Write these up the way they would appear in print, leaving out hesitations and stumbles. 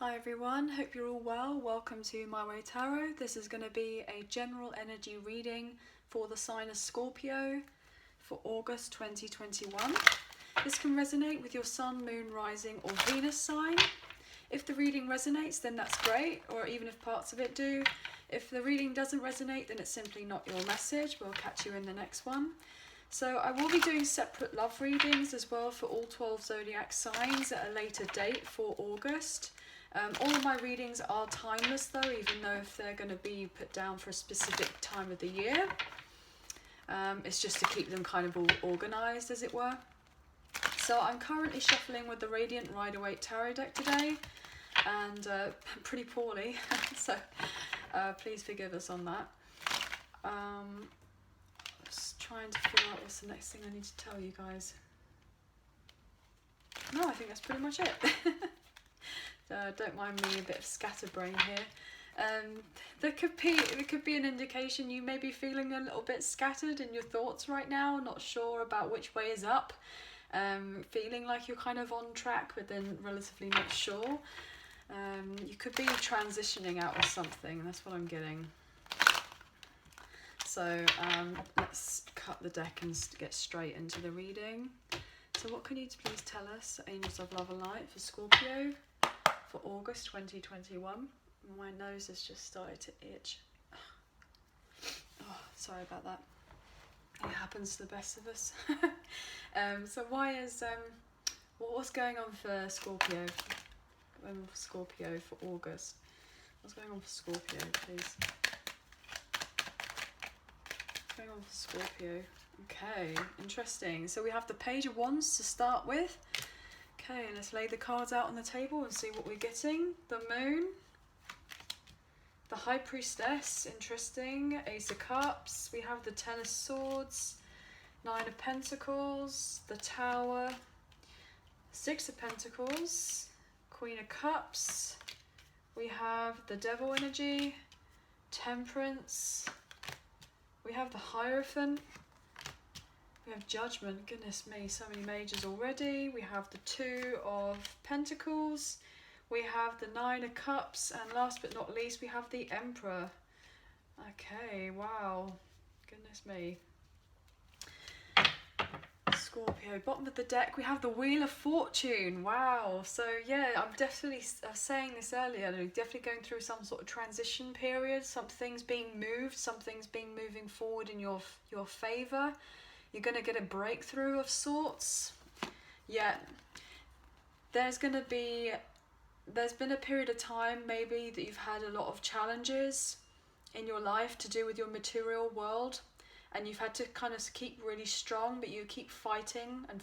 Hi everyone, hope you're all well. Welcome to My Way Tarot. This is going to be a general energy reading for the sign of Scorpio for August 2021. This can resonate with your Sun, Moon, Rising or Venus sign. If the reading resonates, then that's great, or even if parts of it do. If the reading doesn't resonate, then it's simply not your message. We'll catch you in the next one. So I will be doing separate love readings as well for all 12 zodiac signs at a later date for August. All of my readings are timeless though, even though if they're going to be put down for a specific time of the year. It's just to keep them kind of all organised, as it were. So I'm currently shuffling with the Radiant Rider-Waite tarot deck today, and pretty poorly, so please forgive us on that. Just trying to figure out what's the next thing I need to tell you guys. No, I think that's pretty much it. Don't mind me, a bit of scatterbrain here. There could be an indication you may be feeling a little bit scattered in your thoughts right now, not sure about which way is up, feeling like you're kind of on track but then relatively not sure. You could be transitioning out of something, that's what I'm getting. So let's cut the deck and get straight into the reading. So what can you please tell us, Angels of Love and Light, for Scorpio for August 2021. My nose has just started to itch. Oh, sorry about that. It happens to the best of us. So why is what's going on for Scorpio? Scorpio for August. What's going on for Scorpio, please? What's going on for Scorpio? Okay, interesting. So we have the Page of Wands to start with. Okay, let's lay the cards out on the table and see what we're getting. The Moon, the High Priestess, interesting. Ace of Cups, we have the Ten of Swords, Nine of Pentacles, the Tower, Six of Pentacles, Queen of Cups, we have the Devil energy, Temperance, we have the Hierophant, we have Judgment. Goodness me, so many majors already. We have the Two of Pentacles. We have the Nine of Cups. And last but not least, we have the Emperor. Okay, wow. Goodness me. Scorpio. Bottom of the deck, we have the Wheel of Fortune. Wow. So yeah, I'm definitely saying this earlier. We're definitely going through some sort of transition period. Something's being moved. Something's being moving forward in your favour. You're going to get a breakthrough of sorts. Yeah, there's been a period of time maybe that you've had a lot of challenges in your life to do with your material world, and you've had to kind of keep really strong, but you keep fighting and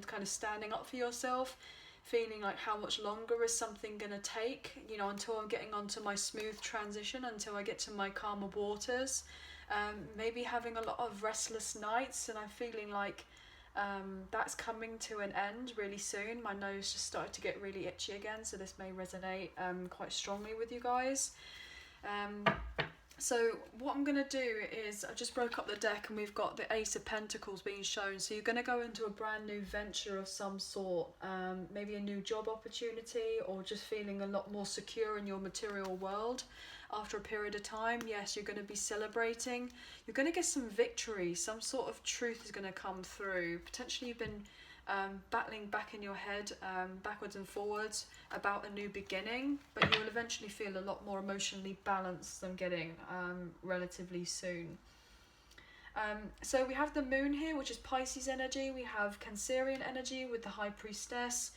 kind of standing up for yourself, feeling like how much longer is something going to take, you know, until I'm getting onto my smooth transition, until I get to my calmer waters. Maybe having a lot of restless nights, and I'm feeling like that's coming to an end really soon. My nose just started to get really itchy again, so this may resonate quite strongly with you guys. So what I'm going to do is, I just broke up the deck and we've got the Ace of Pentacles being shown. So you're going to go into a brand new venture of some sort, maybe a new job opportunity, or just feeling a lot more secure in your material world. After a period of time, yes, you're going to be celebrating. You're going to get some victory. Some sort of truth is going to come through. Potentially you've been battling back in your head, backwards and forwards, about a new beginning, but you will eventually feel a lot more emotionally balanced than getting relatively soon. So we have the Moon here, which is Pisces energy. We have Cancerian energy with the High Priestess,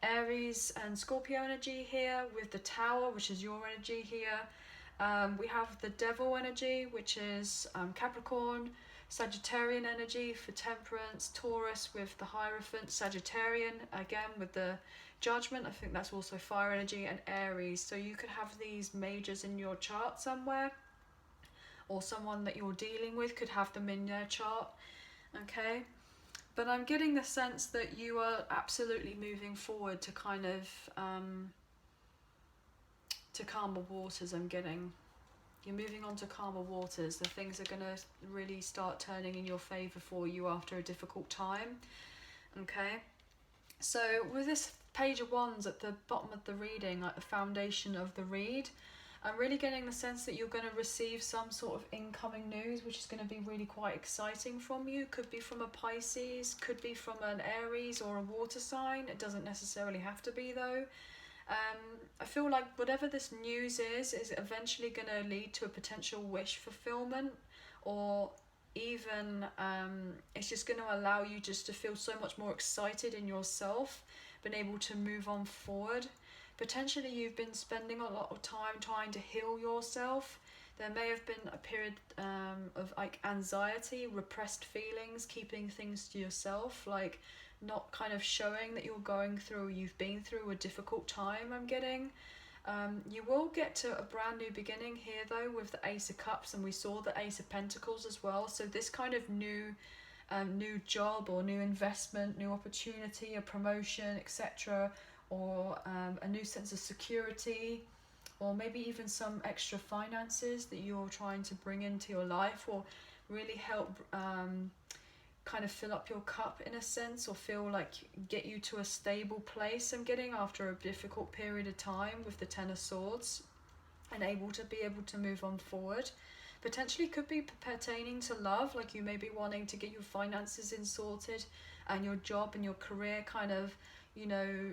Aries and Scorpio energy here with the Tower, which is your energy here. We have the Devil energy, which is Capricorn, Sagittarian energy for Temperance, Taurus with the Hierophant, Sagittarian again with the Judgment, I think that's also fire energy, and Aries. So you could have these majors in your chart somewhere, or someone that you're dealing with could have them in their chart, okay? But I'm getting the sense that you are absolutely moving forward to kind of to calmer waters. I'm getting you're moving on to calmer waters. The things are going to really start turning in your favour for you after a difficult time. Okay, so with this Page of Wands at the bottom of the reading, like the foundation of the read. I'm really getting the sense that you're going to receive some sort of incoming news, which is going to be really quite exciting from you. Could be from a Pisces, could be from an Aries or a water sign. It doesn't necessarily have to be though. I feel like whatever this news is eventually going to lead to a potential wish fulfillment, or even it's just going to allow you just to feel so much more excited in yourself, been able to move on forward. Potentially you've been spending a lot of time trying to heal yourself. There may have been a period of like anxiety, repressed feelings, keeping things to yourself, like not kind of showing that you're going through, you've been through a difficult time, I'm getting. You will get to a brand new beginning here though with the Ace of Cups, and we saw the Ace of Pentacles as well. So this kind of new job or new investment, new opportunity, a promotion, etc., or a new sense of security, or maybe even some extra finances that you're trying to bring into your life, or really help kind of fill up your cup in a sense, or feel like get you to a stable place, I'm getting, after a difficult period of time with the Ten of Swords, and able to move on forward. Potentially could be pertaining to love, like you may be wanting to get your finances in sorted and your job and your career kind of, you know,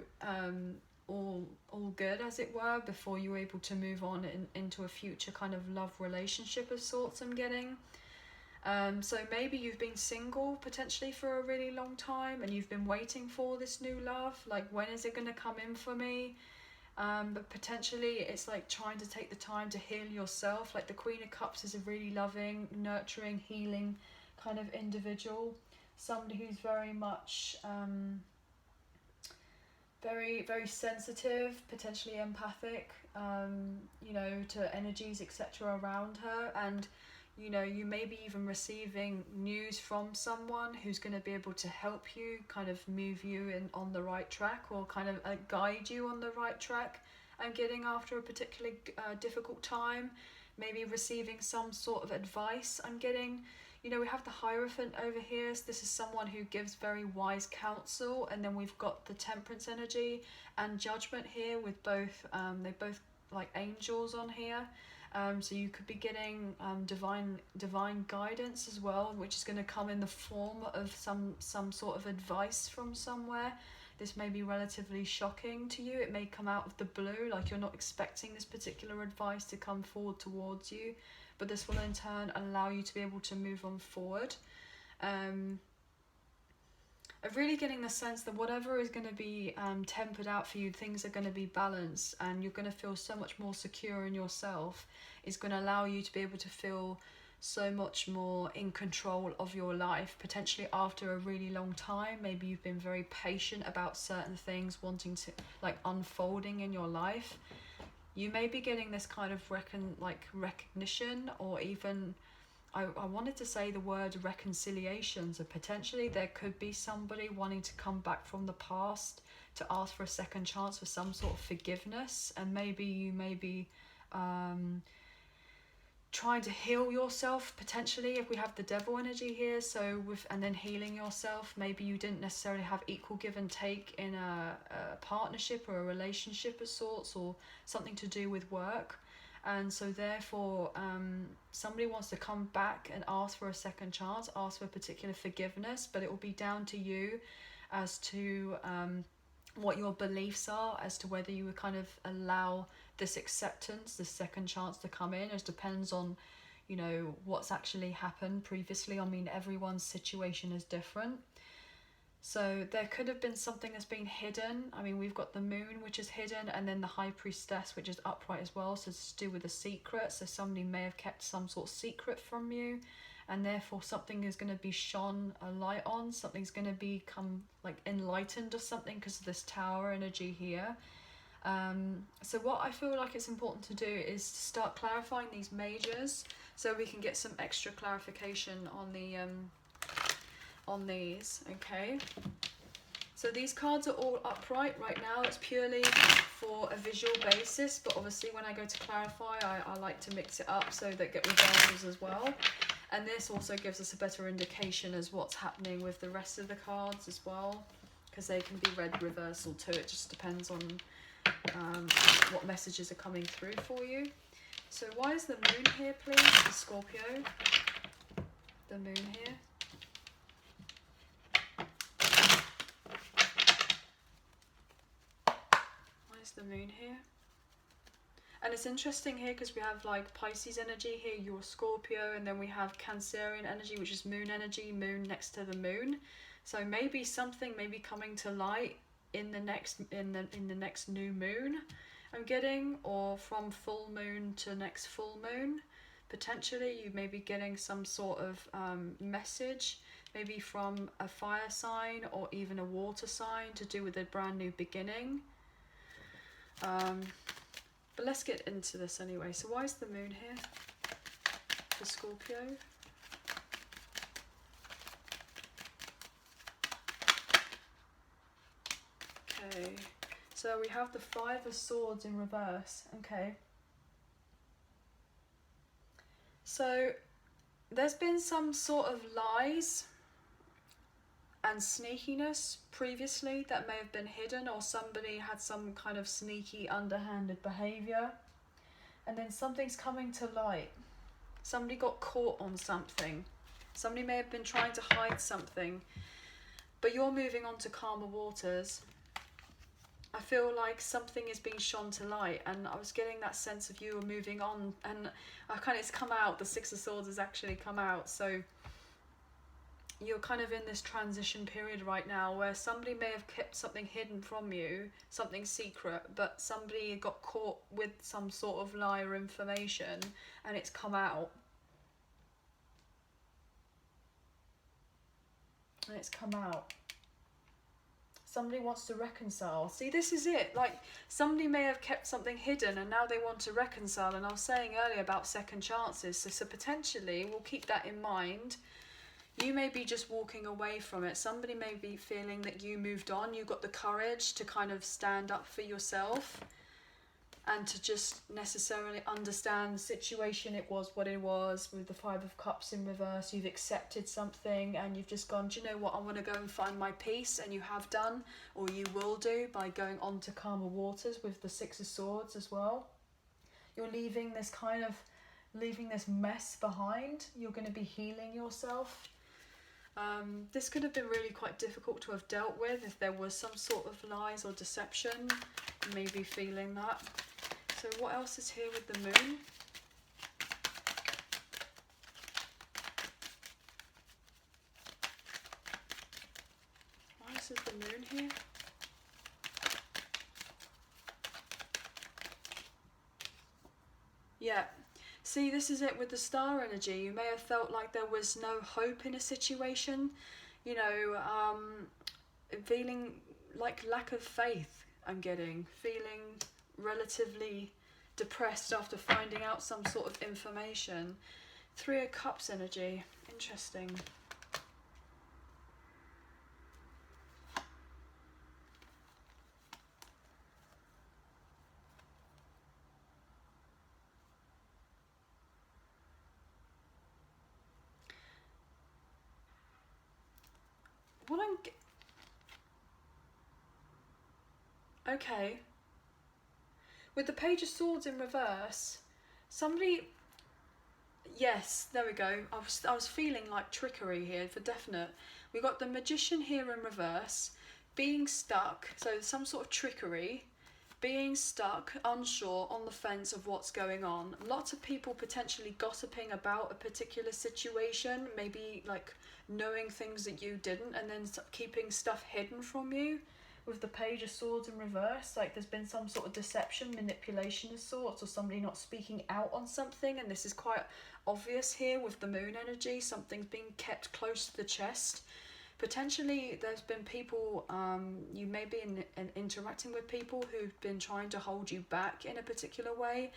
all good as it were, before you're able to move on into a future kind of love relationship of sorts, I'm getting. So maybe you've been single potentially for a really long time and you've been waiting for this new love, like when is it going to come in for me? But potentially it's like trying to take the time to heal yourself. Like the Queen of Cups is a really loving, nurturing, healing kind of individual, somebody who's very much very sensitive, potentially empathic, you know, to energies etc. around her. And you know, you may be even receiving news from someone who's going to be able to help you kind of move you on the right track, or kind of guide you on the right track. I'm getting after a particularly difficult time, maybe receiving some sort of advice. I'm getting, you know, we have the Hierophant over here, so this is someone who gives very wise counsel, and then we've got the Temperance energy and Judgment here with both, they both like angels on here. So you could be getting divine guidance as well, which is going to come in the form of some sort of advice from somewhere. This may be relatively shocking to you. It may come out of the blue, like you're not expecting this particular advice to come forward towards you, but this will in turn allow you to be able to move on forward. Of really getting the sense that whatever is going to be tempered out for you, things are going to be balanced, and you're going to feel so much more secure in yourself. Is going to allow you to be able to feel so much more in control of your life, potentially after a really long time. Maybe you've been very patient about certain things wanting to like unfolding in your life. You may be getting this kind of recognition, or even I wanted to say the word reconciliation. So potentially there could be somebody wanting to come back from the past to ask for a second chance for some sort of forgiveness, and maybe you may be trying to heal yourself potentially, if we have the Devil energy here. So and then healing yourself, maybe you didn't necessarily have equal give and take in a partnership or a relationship of sorts, or something to do with work. And so therefore somebody wants to come back and ask for a second chance, ask for a particular forgiveness, but it will be down to you as to what your beliefs are, as to whether you would kind of allow this acceptance, this second chance to come in. It depends on, you know, what's actually happened previously. I mean, everyone's situation is different. So there could have been something that's been hidden. I mean, we've got the Moon, which is hidden, and then the High Priestess, which is upright as well. So it's to do with a secret. So somebody may have kept some sort of secret from you, and therefore something is going to be shone a light on. Something's going to become like enlightened or something because of this Tower energy here. So what I feel like it's important to do is start clarifying these majors, so we can get some extra clarification on the on these. Okay, so these cards are all upright right now. It's purely for a visual basis, but obviously when I go to clarify, I like to mix it up so they get reversals as well, and this also gives us a better indication as what's happening with the rest of the cards as well, because they can be read reversal too. It just depends on what messages are coming through for you. So why is the moon here, please, for Scorpio? The moon here. Why is the moon here? And it's interesting here because we have like Pisces energy here, your Scorpio, and then we have Cancerian energy, which is moon energy, moon next to the moon. So maybe something may be coming to light in the next new moon I'm getting, or from full moon to next full moon. Potentially you may be getting some sort of message, maybe from a fire sign or even a water sign, to do with a brand new beginning. But let's get into this anyway. So why is the moon here for Scorpio? Okay, so we have the Five of Swords in reverse. Okay. So there's been some sort of lies and sneakiness previously that may have been hidden, or somebody had some kind of sneaky underhanded behavior, and then something's coming to light. Somebody got caught on something. Somebody may have been trying to hide something, but you're moving on to calmer waters. I feel like something is being shone to light, and I was getting that sense of you are moving on, and it's come out, the Six of Swords has actually come out. So you're kind of in this transition period right now where somebody may have kept something hidden from you, something secret, but somebody got caught with some sort of lie or information and it's come out. And it's come out. Somebody wants to reconcile. See, this is it. Like, somebody may have kept something hidden and now they want to reconcile. And I was saying earlier about second chances. So potentially, we'll keep that in mind. You may be just walking away from it. Somebody may be feeling that you moved on. You got the courage to kind of stand up for yourself and to just necessarily understand the situation. It was what it was with the Five of Cups in reverse. You've accepted something and you've just gone, do you know what, I want to go and find my peace. And you have done, or you will do, by going on to calmer waters with the Six of Swords as well. You're leaving this mess behind. You're going to be healing yourself. This could have been really quite difficult to have dealt with if there was some sort of lies or deception. You may be feeling that. So what else is here with the moon? Why is the moon here? Yeah. See, this is it with the star energy. You may have felt like there was no hope in a situation, you know, feeling like lack of faith, feeling relatively depressed after finding out some sort of information. Three of Cups energy, interesting. Okay. With the Page of Swords in reverse, somebody... Yes, there we go. I was feeling like trickery here for definite. We got the Magician here in reverse, being stuck, so some sort of trickery, being stuck, unsure, on the fence of what's going on. Lots of people potentially gossiping about a particular situation, maybe like knowing things that you didn't, and then keeping stuff hidden from you. With the Page of Swords in reverse, like there's been some sort of deception, manipulation of sorts, or somebody not speaking out on something, and this is quite obvious here with the moon energy. Something's being kept close to the chest. Potentially there's been people, you may be interacting with people who've been trying to hold you back in a particular way,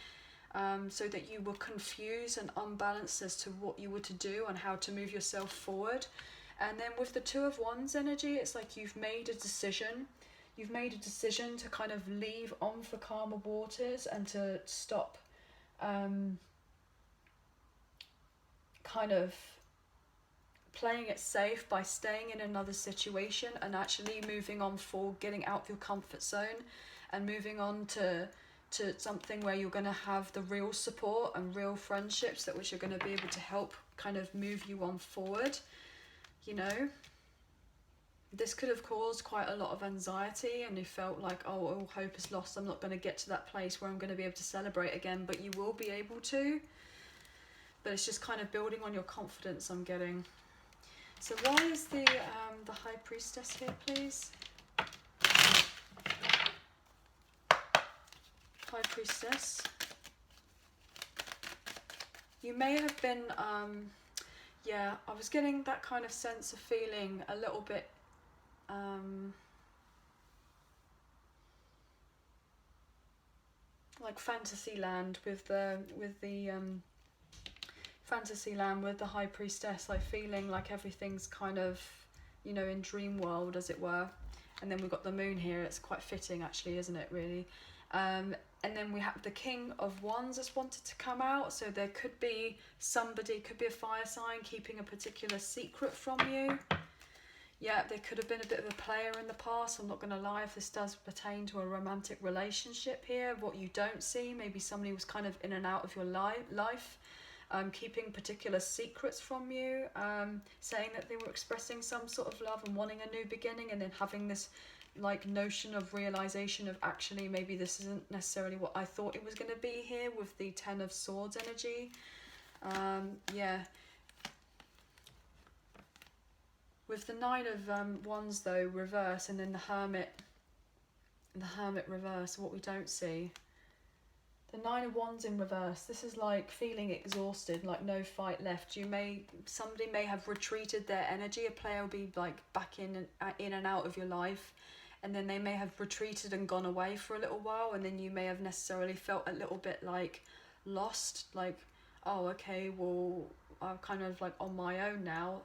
so that you were confused and unbalanced as to what you were to do and how to move yourself forward. And then with the Two of Wands energy, it's like you've made a decision. You've made a decision to kind of leave on for calmer waters and to stop kind of playing it safe by staying in another situation and actually moving on forward, getting out of your comfort zone and moving on to something where you're going to have the real support and real friendships that which are going to be able to help kind of move you on forward. You know, this could have caused quite a lot of anxiety and you felt like, oh, all hope is lost, I'm not going to get to that place where I'm going to be able to celebrate again, but you will be able to. But it's just kind of building on your confidence, I'm getting. So why is the High Priestess here, please? High Priestess. You may have been, yeah, I was getting that kind of sense of feeling a little bit, like Fantasyland with the Fantasyland with the High Priestess, like feeling like everything's kind of, you know, in dream world, as it were. And then we've got the moon here. It's quite fitting, actually, isn't it, really? And then we have the King of Wands that's wanted to come out. So there could be somebody, could be a fire sign, keeping a particular secret from you. Yeah, there could have been a bit of a player in the past. I'm not going to lie, if this does pertain to a romantic relationship here. What you don't see, maybe somebody was kind of in and out of your life. Keeping particular secrets from you, saying that they were expressing some sort of love and wanting a new beginning, and then having this like notion of realization of actually maybe this isn't necessarily what I thought it was going to be here with the Ten of Swords energy. Yeah. With the Nine of Wands though, reverse, and then the Hermit reverse, what we don't see. The Nine of Wands in reverse, this is like feeling exhausted, like no fight left. Somebody may have retreated their energy. A player will be like back in and out of your life, and then they may have retreated and gone away for a little while, and then you may have necessarily felt a little bit like lost, like, oh, okay, well, I'm kind of like on my own now.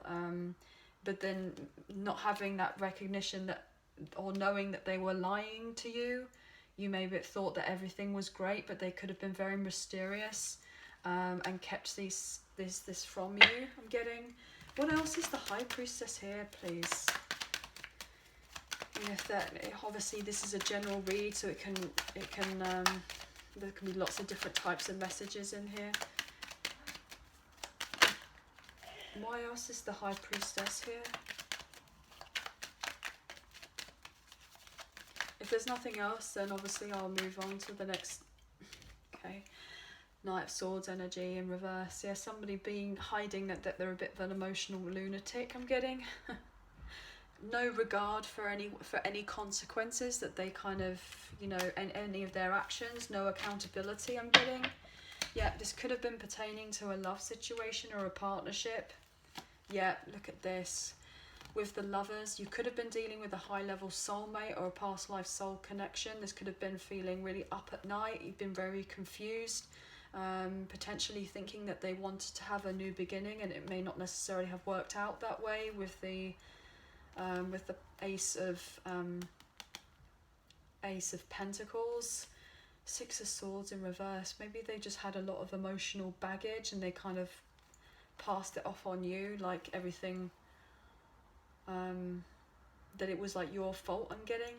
But then not having that recognition that, or knowing that they were lying to you. You maybe thought that everything was great, but they could have been very mysterious, and kept this from you. I'm getting. What else is the High Priestess here, please? And if that, obviously this is a general read, so it can there can be lots of different types of messages in here. Why else is the High Priestess here? If there's nothing else, then obviously I'll move on to the next. Okay. Knight of Swords energy in reverse. Yeah, somebody hiding that they're a bit of an emotional lunatic, I'm getting. No regard for any consequences that they kind of, you know, any of their actions. No accountability, I'm getting. Yeah, this could have been pertaining to a love situation or a partnership. Yeah, look at this. With the Lovers, you could have been dealing with a high-level soulmate or a past life soul connection. This could have been feeling really up at night. You've been very confused, potentially thinking that they wanted to have a new beginning, and it may not necessarily have worked out that way with the Ace of Pentacles. Six of Swords in reverse. Maybe they just had a lot of emotional baggage and they kind of passed it off on you, like everything. That it was like your fault, I'm getting.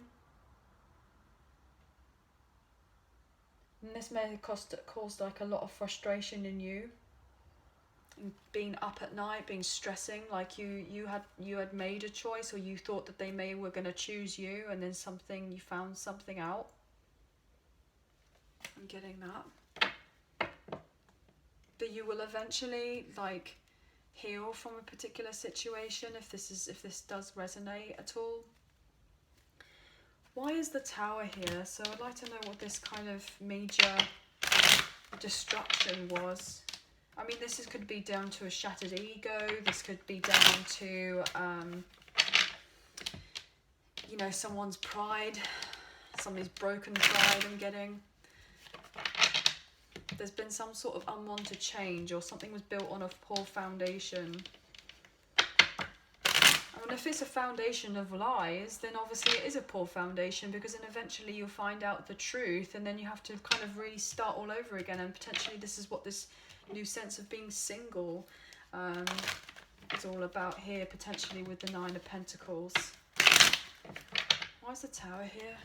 And this may have caused like a lot of frustration in you. And being up at night, being stressing, like you had made a choice, or you thought that they were going to choose you, and then you found something out. I'm getting that. But you will eventually like heal from a particular situation if this does resonate at all. Why is the Tower here? So I'd like to know what this kind of major destruction was. I mean, could be down to a shattered ego. This could be down to you know, someone's pride, somebody's broken pride, I'm getting. There's been some sort of unwanted change, or something was built on a poor foundation. I mean, if it's a foundation of lies, then obviously it is a poor foundation, because then eventually you'll find out the truth, and then you have to kind of really start all over again, and potentially this is what this new sense of being single. is all about here, potentially with the Nine of Pentacles. Why is the Tower here?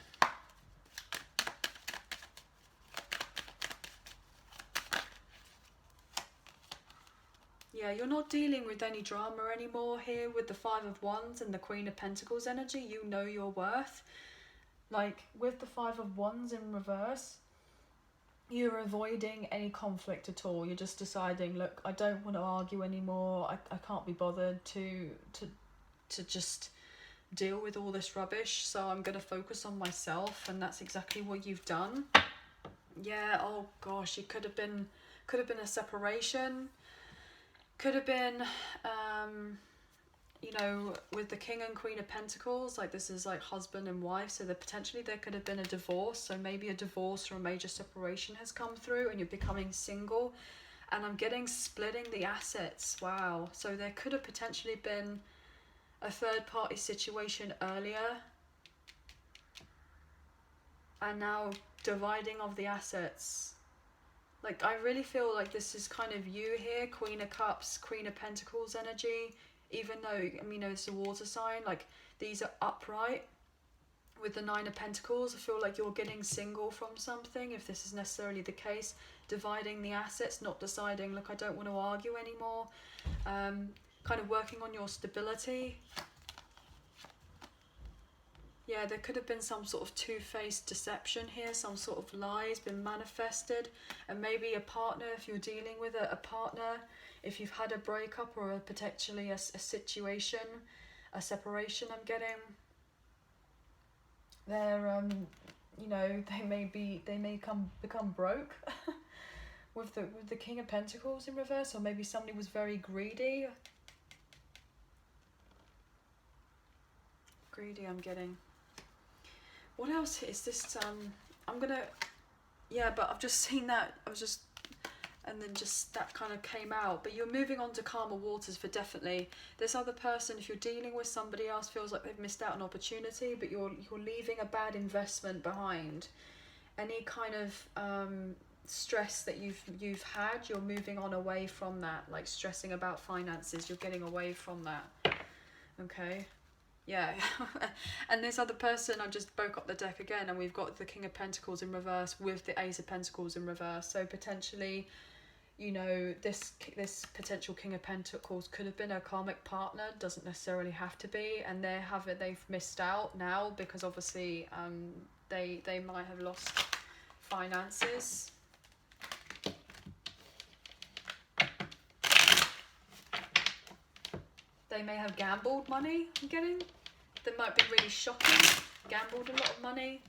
Yeah, you're not dealing with any drama anymore here with the Five of Wands and the Queen of Pentacles energy. You know your worth. Like, with the Five of Wands in reverse, you're avoiding any conflict at all. You're just deciding, look, I don't want to argue anymore. I can't be bothered to just deal with all this rubbish. So I'm going to focus on myself, and that's exactly what you've done. Yeah, oh gosh, it could have been a separation. Could have been, you know, with the King and Queen of Pentacles, like this is like husband and wife, so there could have been a divorce. So maybe a divorce or a major separation has come through and you're becoming single. And I'm getting splitting the assets. Wow. So there could have potentially been a third party situation earlier, and now dividing of the assets. Like, I really feel like this is kind of you here, Queen of Cups, Queen of Pentacles energy, even though, I mean, it's a water sign, like, these are upright. With the Nine of Pentacles, I feel like you're getting single from something, if this is necessarily the case. Dividing the assets, not deciding, look, I don't want to argue anymore. Kind of working on your stability. Yeah, there could have been some sort of two-faced deception here, some sort of lie has been manifested, and maybe a partner, if you're dealing with a partner, if you've had a breakup or potentially a situation, a separation, I'm getting, they're, you know, they may become broke with the King of Pentacles in reverse, or maybe somebody was very greedy. Greedy, I'm getting. What else is this? I'm gonna, yeah, but I've just seen that. And then just that kind of came out. But you're moving on to calmer waters for definitely. This other person, if you're dealing with somebody else, feels like they've missed out on opportunity, but you're leaving a bad investment behind. Any kind of stress that you've had, you're moving on away from that. Like stressing about finances, you're getting away from that. Okay. Yeah. And this other person, I just broke up the deck again, and we've got the King of Pentacles in reverse with the Ace of Pentacles in reverse. So potentially, you know, this potential King of Pentacles could have been a karmic partner, doesn't necessarily have to be, and they've missed out now because obviously they might have lost finances. They may have gambled money, I'm getting. That might be really shocking. Gambled a lot of money.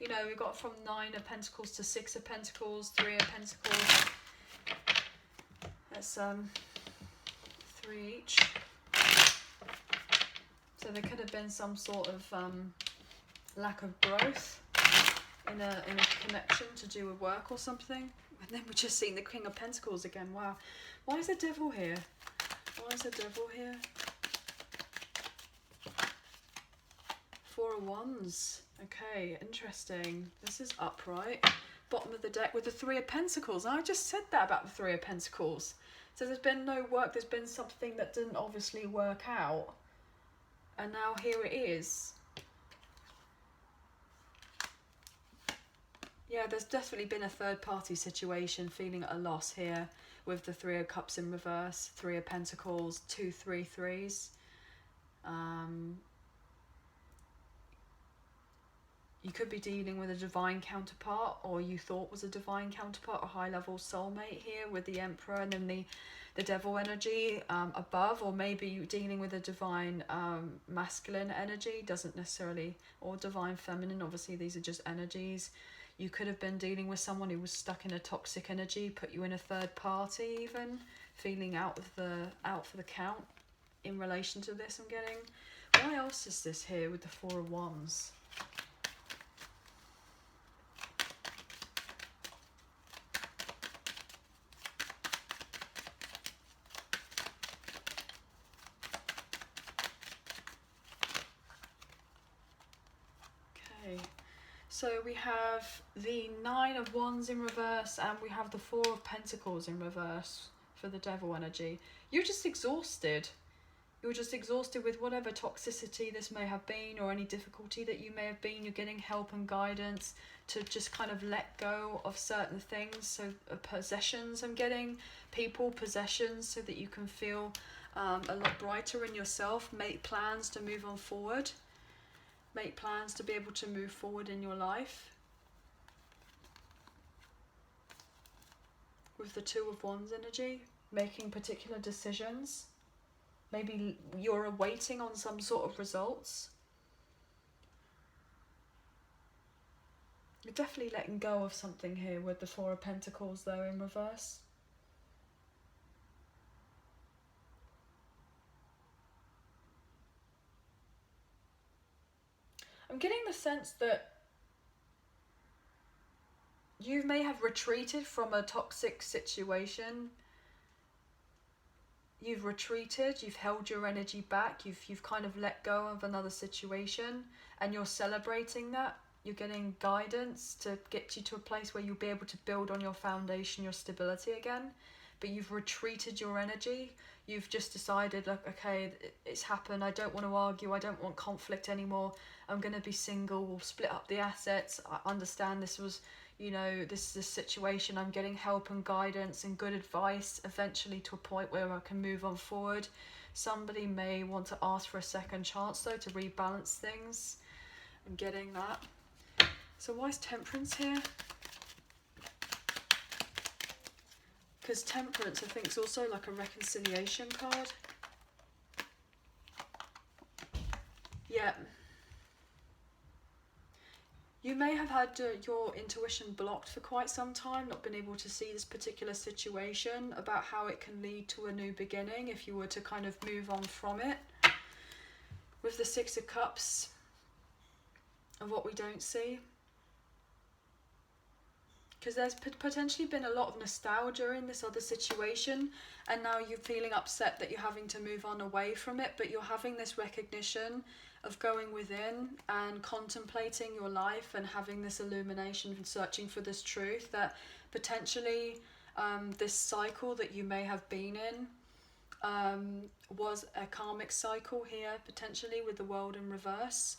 You know, we've got from 9 of Pentacles to 6 of Pentacles, 3 of Pentacles. That's 3 each. So there could have been some sort of lack of growth in a connection to do with work or something. And then we're just seeing the King of Pentacles again. Wow. Why is the Devil here? Why is the Devil here? 4 of Wands. Okay, interesting. This is upright. Bottom of the deck with the 3 of Pentacles. And I just said that about the 3 of Pentacles. So there's been no work. There's been something that didn't obviously work out. And now here it is. Yeah, there's definitely been a third party situation, feeling a loss here with the 3 of Cups in reverse, 3 of Pentacles, 2 3-3s. You could be dealing with a divine counterpart, or you thought was a divine counterpart, a high level soulmate here with the Emperor and then the Devil energy above, or maybe you're dealing with a divine masculine energy, doesn't necessarily, or divine feminine, obviously these are just energies. You could have been dealing with someone who was stuck in a toxic energy, put you in a third party even, feeling out for the count in relation to this, I'm getting. Why else is this here with the 4 of Wands? So we have the 9 of Wands in reverse, and we have the 4 of Pentacles in reverse for the Devil energy. You're just exhausted. You're just exhausted with whatever toxicity this may have been, or any difficulty that you may have been. You're getting help and guidance to just kind of let go of certain things. So possessions, I'm getting people, possessions, so that you can feel a lot brighter in yourself. Make plans to move on forward. Make plans to be able to move forward in your life. With the Two of Wands energy, making particular decisions. Maybe you're awaiting on some sort of results. You're definitely letting go of something here with the Four of Pentacles though in reverse. I'm getting the sense that you may have retreated from a toxic situation. You've retreated, you've held your energy back, you've kind of let go of another situation, and you're celebrating that. You're getting guidance to get you to a place where you'll be able to build on your foundation, your stability again. But you've retreated your energy. You've just decided, like, okay, it's happened. I don't want to argue. I don't want conflict anymore. I'm going to be single. We'll split up the assets. I understand this was, you know, this is a situation. I'm getting help and guidance and good advice eventually to a point where I can move on forward. Somebody may want to ask for a second chance though to rebalance things. I'm getting that. So why is Temperance here? Because Temperance, I think, is also like a reconciliation card. Yeah. You may have had your intuition blocked for quite some time, not been able to see this particular situation, about how it can lead to a new beginning if you were to kind of move on from it. With the Six of Cups, of what we don't see. Because there's potentially been a lot of nostalgia in this other situation, and now you're feeling upset that you're having to move on away from it, but you're having this recognition of going within and contemplating your life and having this illumination and searching for this truth that potentially this cycle that you may have been in was a karmic cycle here, potentially with the World in reverse,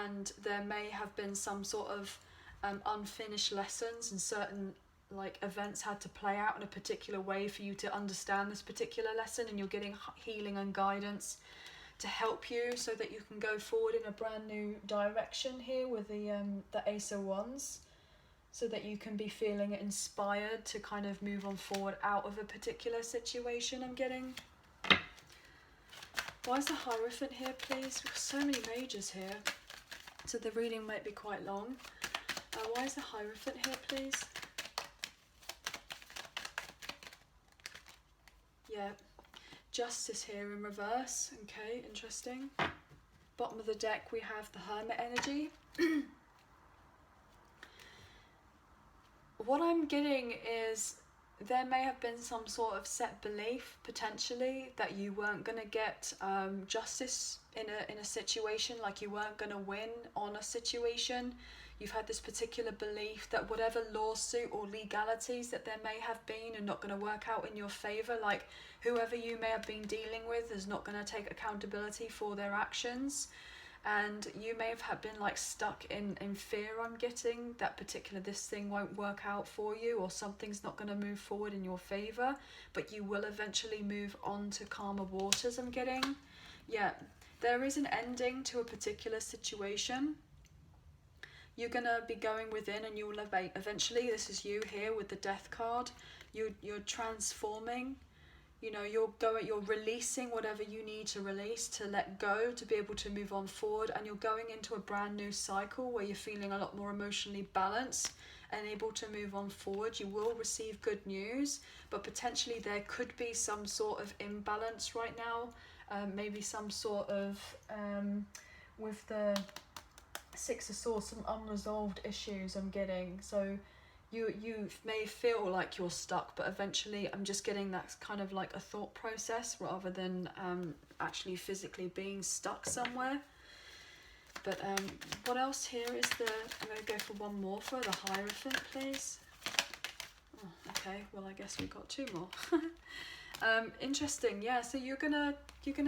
and there may have been some sort of unfinished lessons, and certain like events had to play out in a particular way for you to understand this particular lesson, and you're getting healing and guidance to help you so that you can go forward in a brand new direction here with the Ace of Wands, so that you can be feeling inspired to kind of move on forward out of a particular situation. I'm getting. Why is the Hierophant here, please? We've got so many majors here, so the reading might be quite long. Why is the Hierophant here, please? Yeah. Justice here in reverse. Okay, interesting. Bottom of the deck we have the Hermit energy. What I'm getting is there may have been some sort of set belief potentially that you weren't going to get justice in a situation, like you weren't going to win on a situation. You've had this particular belief that whatever lawsuit or legalities that there may have been are not going to work out in your favour, like whoever you may have been dealing with is not going to take accountability for their actions, and you may have been like stuck in fear. I'm getting that this thing won't work out for you, or something's not going to move forward in your favour, but you will eventually move on to calmer waters. I'm getting, yeah, there is an ending to a particular situation. You're going to be going within and you'll eventually, this is you here with the Death card, you're transforming, you know, you're releasing whatever you need to release, to let go, to be able to move on forward, and you're going into a brand new cycle where you're feeling a lot more emotionally balanced and able to move on forward. You will receive good news, but potentially there could be some sort of imbalance right now, maybe some sort of, with the Six of Swords, some unresolved issues I'm getting. So you may feel like you're stuck, but eventually I'm just getting that's kind of like a thought process rather than actually physically being stuck somewhere. But what else here is I'm going to go for one more for the Hierophant, please. Oh, okay, well I guess we've got two more. Interesting. Yeah, so you're gonna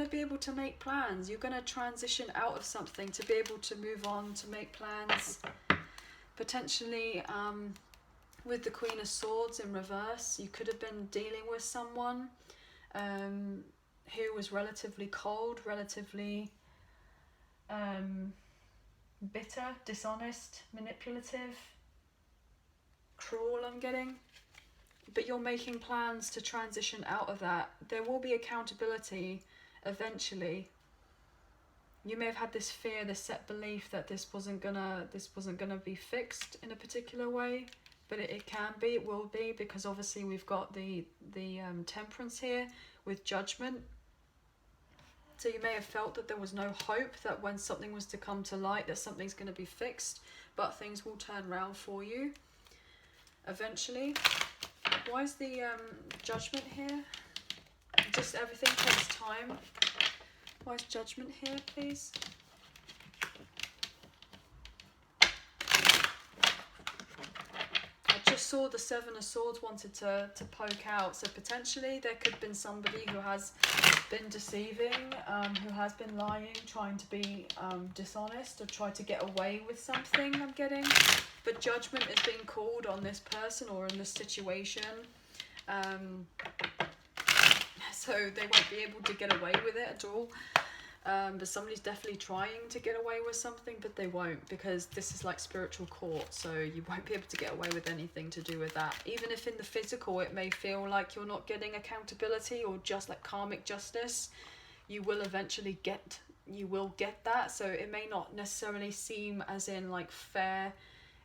be able to make plans. You're gonna transition out of something to be able to move on, to make plans. Potentially, with the Queen of Swords in reverse, you could have been dealing with someone who was relatively cold, relatively bitter, dishonest, manipulative, cruel, I'm getting. But you're making plans to transition out of that. There will be accountability eventually. You may have had this fear, this set belief that this wasn't gonna be fixed in a particular way, but it can be, it will be, because obviously we've got the temperance here with judgment. So you may have felt that there was no hope, that when something was to come to light, that something's going to be fixed, but things will turn around for you eventually. Why is the judgment here? Just everything takes time. Why is judgment here, please? I just saw the Seven of Swords wanted to poke out. So potentially there could have been somebody who has been deceiving, who has been lying, trying to be dishonest, or try to get away with something, I'm getting. But judgment is being called on this person or in this situation. So they won't be able to get away with it at all. But somebody's definitely trying to get away with something, but they won't, because this is like spiritual court, so you won't be able to get away with anything to do with that. Even if in the physical it may feel like you're not getting accountability or just like karmic justice, you will eventually get that. So it may not necessarily seem as in like fair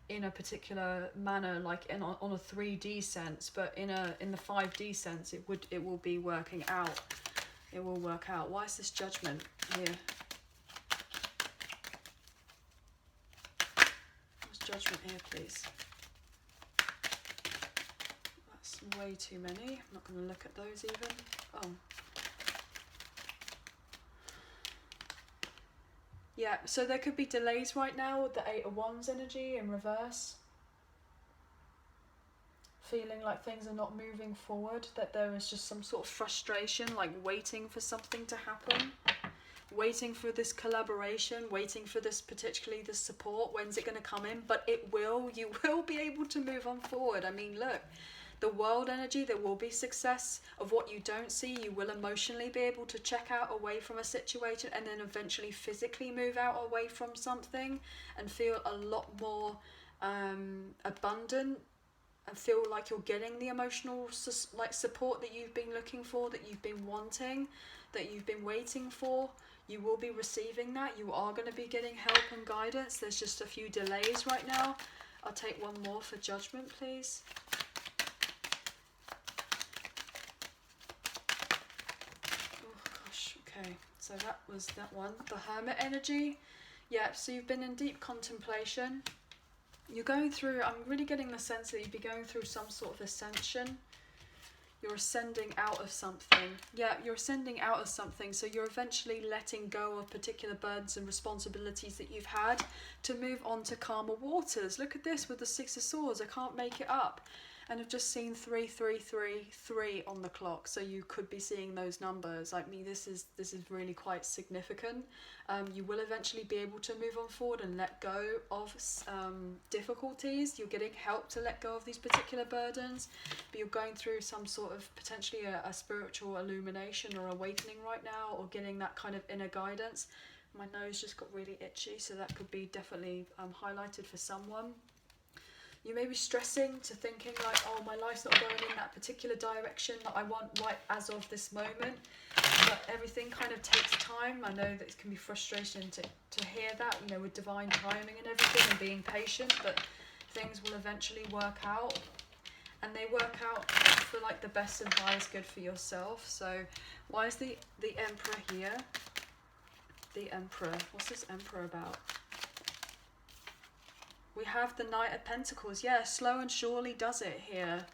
in a particular manner, like on a 3D sense, but in the 5D sense, it will be working out. It will work out. Why is this judgment here? What's judgment here, please? That's way too many. I'm not going to look at those even. Oh. Yeah, so there could be delays right now with the Eight of Wands energy in reverse. Feeling like things are not moving forward, that there is just some sort of frustration, like waiting for something to happen, waiting for this collaboration, waiting for this, particularly this support. When's it going to come in? But it will. You will be able to move on forward. I mean, look, the world energy, there will be success of what you don't see. You will emotionally be able to check out away from a situation, and then eventually physically move out away from something and feel a lot more abundant, and feel like you're getting the emotional support that you've been looking for, that you've been wanting, that you've been waiting for. You will be receiving that. You are going to be getting help and guidance. There's just a few delays right now. I'll take one more for judgment, please. Oh gosh, okay. So that was that one. The Hermit energy. Yeah, so you've been in deep contemplation. You're going through, I'm really getting the sense that you'd be going through some sort of ascension. You're ascending out of something. Yeah, you're ascending out of something. So you're eventually letting go of particular burdens and responsibilities that you've had to move on to calmer waters. Look at this with the Six of Swords. I can't make it up. And I've just seen 3 on the clock. So you could be seeing those numbers. Like me, this is really quite significant. You will eventually be able to move on forward and let go of difficulties. You're getting help to let go of these particular burdens, but you're going through some sort of potentially a spiritual illumination or awakening right now, or getting that kind of inner guidance. My nose just got really itchy, so that could be definitely highlighted for someone. You may be stressing to thinking like, oh, my life's not going in that particular direction that I want right as of this moment. But everything kind of takes time. I know that it can be frustrating to hear that, you know, with divine timing and everything and being patient, but things will eventually work out. And they work out for like the best and highest good for yourself. So why is the Emperor here? The Emperor. What's this Emperor about? We have the Knight of Pentacles. Yeah, slow and surely does it here.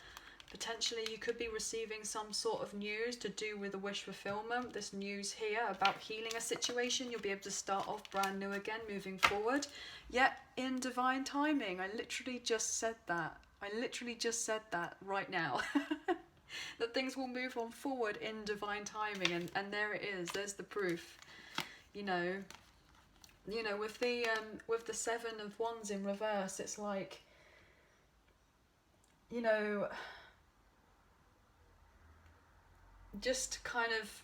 Potentially you could be receiving some sort of news to do with a wish fulfillment. This news here about healing a situation. You'll be able to start off brand new again, moving forward. Yet in divine timing. I literally just said that. I literally just said that right now. that things will move on forward in divine timing, and there it is, there's the proof. You know, with the Seven of Wands in reverse, it's like, you know, just kind of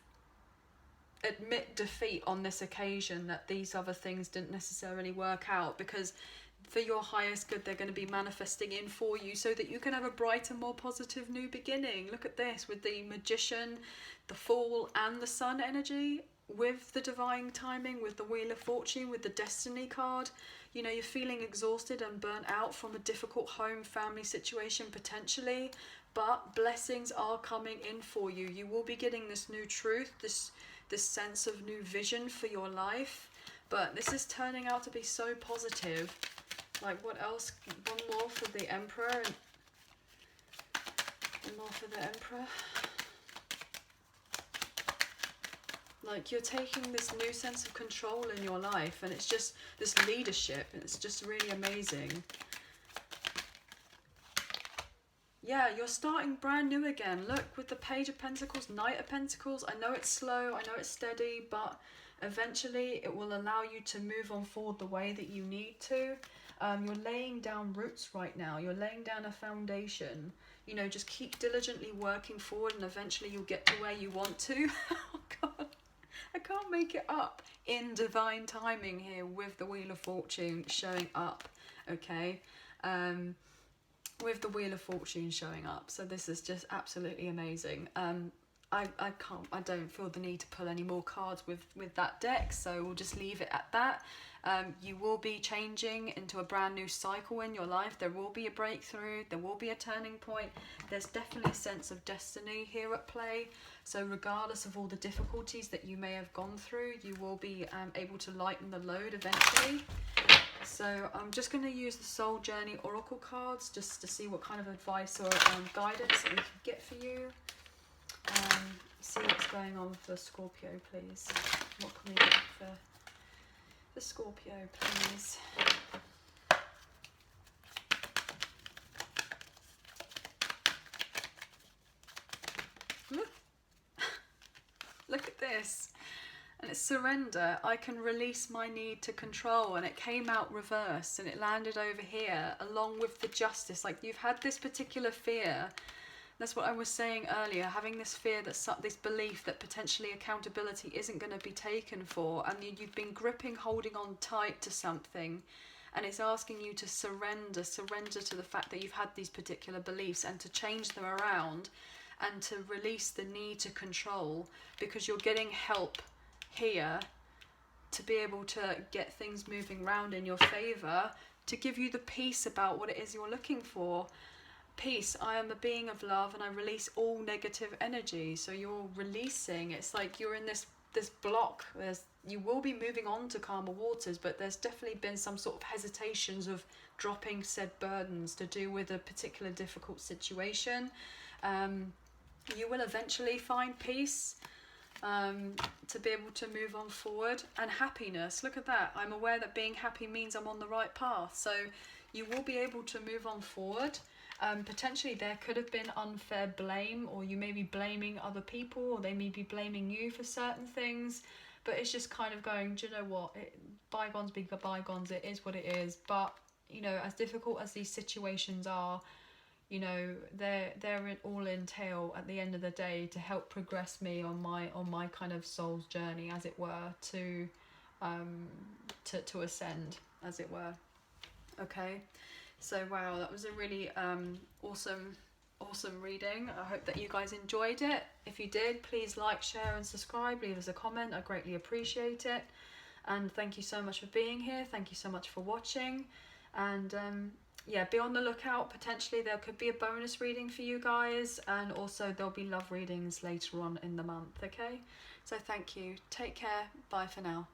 admit defeat on this occasion, that these other things didn't necessarily work out, because for your highest good they're going to be manifesting in for you, so that you can have a brighter, more positive new beginning. Look at this, with the Magician, the Fool and the Sun energy, with the divine timing, with the Wheel of Fortune, with the Destiny card. You know, you're feeling exhausted and burnt out from a difficult home family situation potentially, but blessings are coming in for you. You will be getting this new truth, this sense of new vision for your life, but this is turning out to be so positive. Like, what else? One more for the Emperor, and one more for the Emperor. Like, you're taking this new sense of control in your life, and it's just this leadership, and it's just really amazing. Yeah, you're starting brand new again. Look, with the Page of Pentacles, Knight of Pentacles, I know it's slow, I know it's steady, but eventually it will allow you to move on forward the way that you need to. You're laying down roots right now. You're laying down a foundation. You know, just keep diligently working forward, and eventually you'll get to where you want to. Oh God, I can't make it up. In divine timing here, with the Wheel of Fortune showing up, okay? With the Wheel of Fortune showing up. So this is just absolutely amazing. I don't feel the need to pull any more cards with that deck, so we'll just leave it at that. You will be changing into a brand new cycle in your life. There will be a breakthrough, there will be a turning point. There's definitely a sense of destiny here at play. So regardless of all the difficulties that you may have gone through, you will be able to lighten the load eventually. So I'm just going to use the Soul Journey Oracle cards just to see what kind of advice or guidance that we can get for you. See what's going on for Scorpio, please. What can we get for the Scorpio, please? Look at this. And it's surrender. I can release my need to control. And it came out reverse, and it landed over here along with the Justice. Like, you've had this particular fear. That's what I was saying earlier, having this fear, that this belief that potentially accountability isn't going to be taken for, and you've been holding on tight to something, and it's asking you to surrender to the fact that you've had these particular beliefs, and to change them around, and to release the need to control, because you're getting help here to be able to get things moving around in your favour, to give you the peace about what it is you're looking for. Peace. I am a being of love, and I release all negative energy. So you're releasing. It's like you're in this block. You will be moving on to calmer waters, but there's definitely been some sort of hesitations of dropping said burdens to do with a particular difficult situation. You will eventually find peace, to be able to move on forward, and happiness. Look at that. I'm aware that being happy means I'm on the right path. So you will be able to move on forward. Potentially there could have been unfair blame, or you may be blaming other people, or they may be blaming you for certain things, but it's just kind of going, do you know what, bygones be bygones, it is what it is. But, you know, as difficult as these situations are, you know, they're all entail at the end of the day to help progress me on my kind of soul's journey, as it were, to ascend, as it were. Okay. So wow, that was a really awesome reading. I hope that you guys enjoyed it. If you did, please like, share and subscribe. Leave us a comment. I greatly appreciate it. And thank you so much for being here. Thank you so much for watching. And yeah, be on the lookout. Potentially there could be a bonus reading for you guys. And also there'll be love readings later on in the month. Okay? So thank you. Take care. Bye for now.